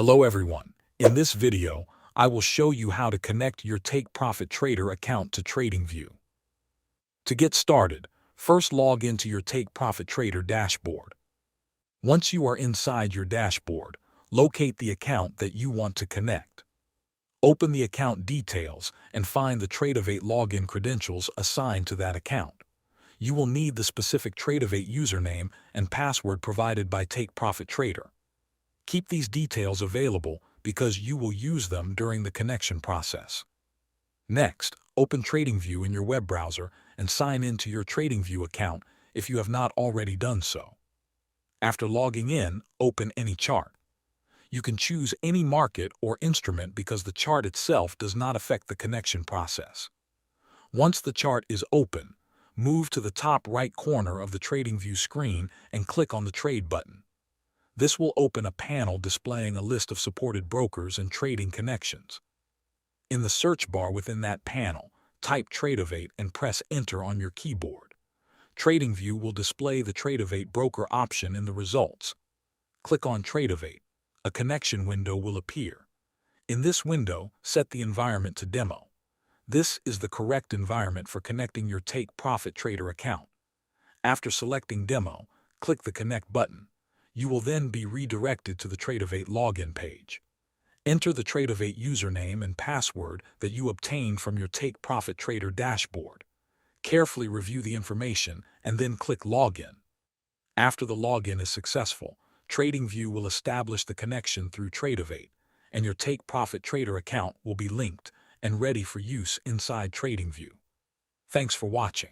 Hello everyone. In this video, I will show you how to connect your Take Profit Trader account to TradingView. To get started, first log into your Take Profit Trader dashboard. Once you are inside your dashboard, locate the account that you want to connect. Open the account details and find the TradingView login credentials assigned to that account. You will need the specific TradingView username and password provided by Take Profit Trader. Keep these details available because you will use them during the connection process. Next, open TradingView in your web browser and sign into your TradingView account if you have not already done so. After logging in, open any chart. You can choose any market or instrument because the chart itself does not affect the connection process. Once the chart is open, move to the top right corner of the TradingView screen and click on the Trade button. This will open a panel displaying a list of supported brokers and trading connections. In the search bar within that panel, type TradingView and press Enter on your keyboard. TradingView will display the TradingView broker option in the results. Click on TradingView. A connection window will appear. In this window, set the environment to Demo. This is the correct environment for connecting your Take Profit Trader account. After selecting Demo, click the Connect button. You will then be redirected to the TradingView login page. Enter the TradingView username and password that you obtained from your Take Profit Trader dashboard. Carefully review the information and then click Login. After the login is successful, TradingView will establish the connection through TradingView, and your Take Profit Trader account will be linked and ready for use inside TradingView. Thanks for watching.